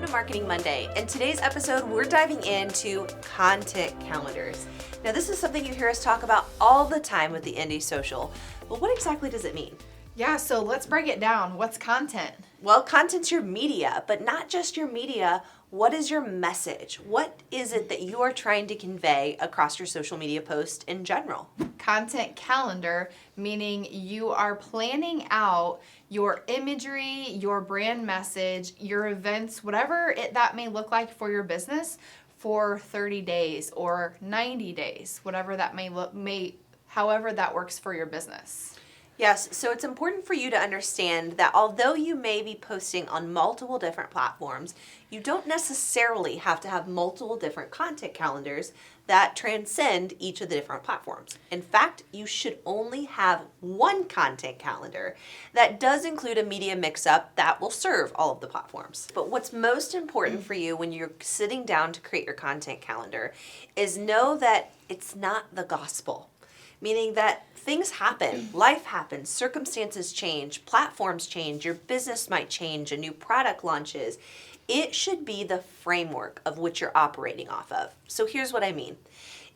to Marketing Monday. In today's episode, we're diving into content calendars. Now, this is something you hear us talk about all the time with the Indie Social, but what exactly does it mean? Yeah, so let's break it down. What's content? Well, content's your media, but not just your media. What is your message? What is it that you are trying to convey across your social media post in general? Content calendar, meaning you are planning out your imagery, your brand message, your events, whatever that may look like for your business for 30 days or 90 days, whatever that however that works for your business. Yes, so it's important for you to understand that although you may be posting on multiple different platforms, you don't necessarily have to have multiple different content calendars that transcend each of the different platforms. In fact, you should only have one content calendar that does include a media mix-up that will serve all of the platforms. But what's most important for you when you're sitting down to create your content calendar is know that it's not the gospel. Meaning that things happen, life happens, circumstances change, platforms change, your business might change, a new product launches. It should be the framework of which you're operating off of. So here's what I mean.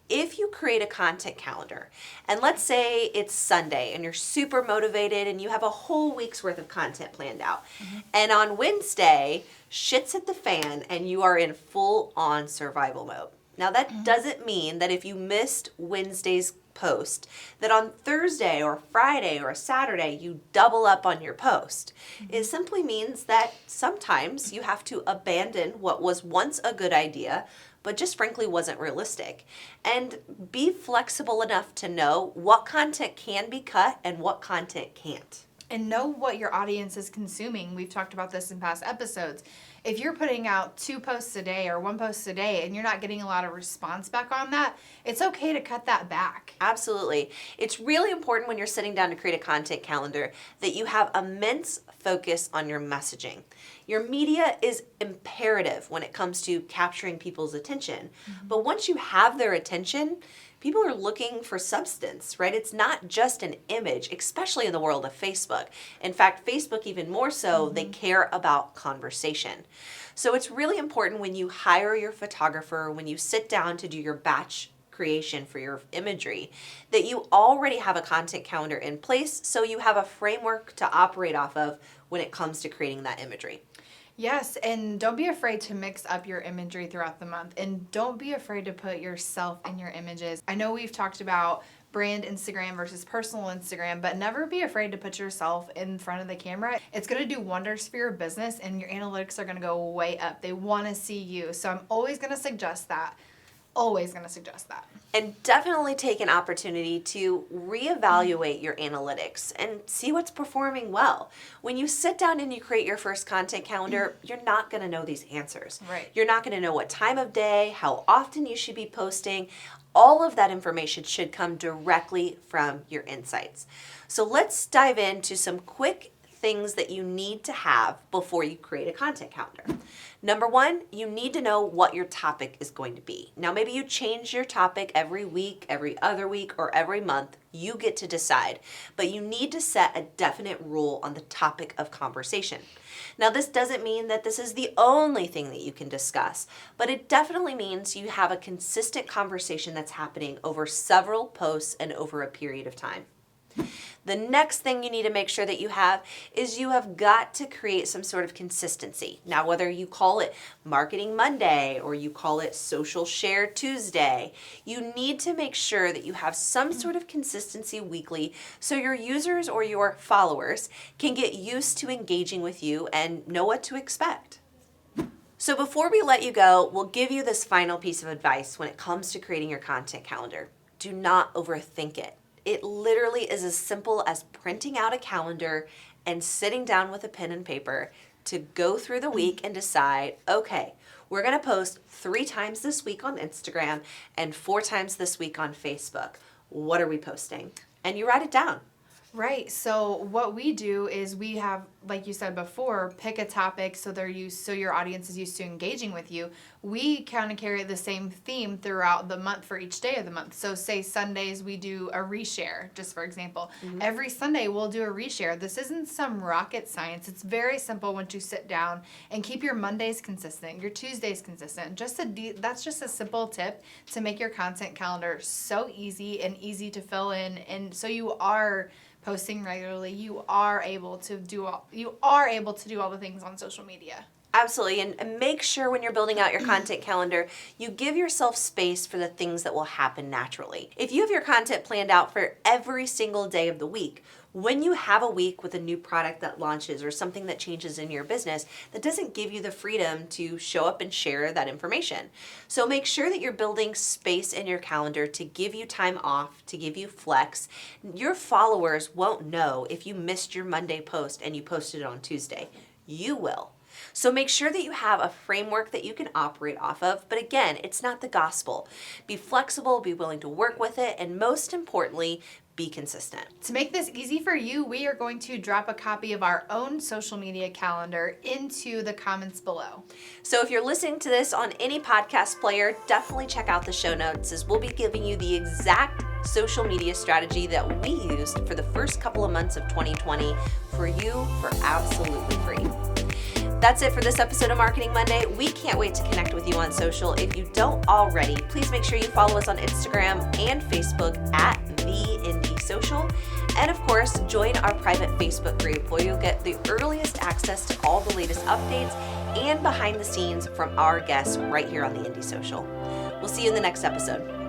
If you create a content calendar, and let's say it's Sunday and you're super motivated and you have a whole week's worth of content planned out, and on Wednesday, shit's hit the fan and you are in full-on survival mode. Now that doesn't mean that if you missed Wednesday's post, that on Thursday or Friday or Saturday you double up on your post. It simply means that sometimes you have to abandon what was once a good idea, but just frankly wasn't realistic. And be flexible enough to know what content can be cut and what content can't. And know what your audience is consuming. We've talked about this in past episodes. If you're putting out 2 posts a day or 1 post a day and you're not getting a lot of response back on that, it's okay to cut that back. Absolutely. It's really important when you're sitting down to create a content calendar that you have immense focus on your messaging. Your media is imperative when it comes to capturing people's attention. But once you have their attention, people are looking for substance, right? It's not just an image, especially in the world of Facebook. In fact, Facebook even more so, they care about conversation. So it's really important when you hire your photographer, when you sit down to do your batch creation for your imagery, that you already have a content calendar in place so you have a framework to operate off of when it comes to creating that imagery. Yes, and don't be afraid to mix up your imagery throughout the month, and don't be afraid to put yourself in your images. I know we've talked about brand Instagram versus personal Instagram, but never be afraid to put yourself in front of the camera. It's going to do wonders for your business, and your analytics are going to go way up. They want to see you, so I'm always going to suggest that. Always going to suggest that. And definitely take an opportunity to reevaluate your analytics and see what's performing well. When you sit down and you create your first content calendar, you're not going to know these answers. Right. You're not going to know what time of day, how often you should be posting. All of that information should come directly from your insights. So let's dive into some quick things that you need to have before you create a content calendar. Number 1, you need to know what your topic is going to be. Now, maybe you change your topic every week, every other week, or every month. You get to decide, but you need to set a definite rule on the topic of conversation. Now, this doesn't mean that this is the only thing that you can discuss, but it definitely means you have a consistent conversation that's happening over several posts and over a period of time. The next thing you need to make sure that you have is you have got to create some sort of consistency. Now, whether you call it Marketing Monday or you call it Social Share Tuesday, you need to make sure that you have some sort of consistency weekly so your users or your followers can get used to engaging with you and know what to expect. So before we let you go, we'll give you this final piece of advice when it comes to creating your content calendar. Do not overthink it. It literally is as simple as printing out a calendar and sitting down with a pen and paper to go through the week and decide, okay, we're going to post 3 times this week on Instagram and 4 times this week on Facebook. What are we posting? And you write it down. Right. So what we do is we have, like you said before, pick a topic so your audience is used to engaging with you. We kind of carry the same theme throughout the month for each day of the month. So say Sundays we do a reshare, just for example. Mm-hmm. Every Sunday we'll do a reshare. This isn't some rocket science. It's very simple once you sit down and keep your Mondays consistent, your Tuesdays consistent. That's just a simple tip to make your content calendar so easy and easy to fill in, and so you are posting regularly, you are able to do all the things on social media. Absolutely. And make sure when you're building out your content calendar, you give yourself space for the things that will happen naturally. If you have your content planned out for every single day of the week, when you have a week with a new product that launches or something that changes in your business, that doesn't give you the freedom to show up and share that information. So make sure that you're building space in your calendar to give you time off, to give you flex. Your followers won't know if you missed your Monday post and you posted it on Tuesday. You will. So make sure that you have a framework that you can operate off of. But again, it's not the gospel. Be flexible, be willing to work with it, and most importantly, be consistent. To make this easy for you, we are going to drop a copy of our own social media calendar into the comments below. So if you're listening to this on any podcast player, definitely check out the show notes, as we'll be giving you the exact social media strategy that we used for the first couple of months of 2020 for you for absolutely free. That's it for this episode of Marketing Monday. We can't wait to connect with you on social. If you don't already, please make sure you follow us on Instagram and Facebook at The Indie Social. And of course, join our private Facebook group where you'll get the earliest access to all the latest updates and behind the scenes from our guests right here on The Indie Social. We'll see you in the next episode.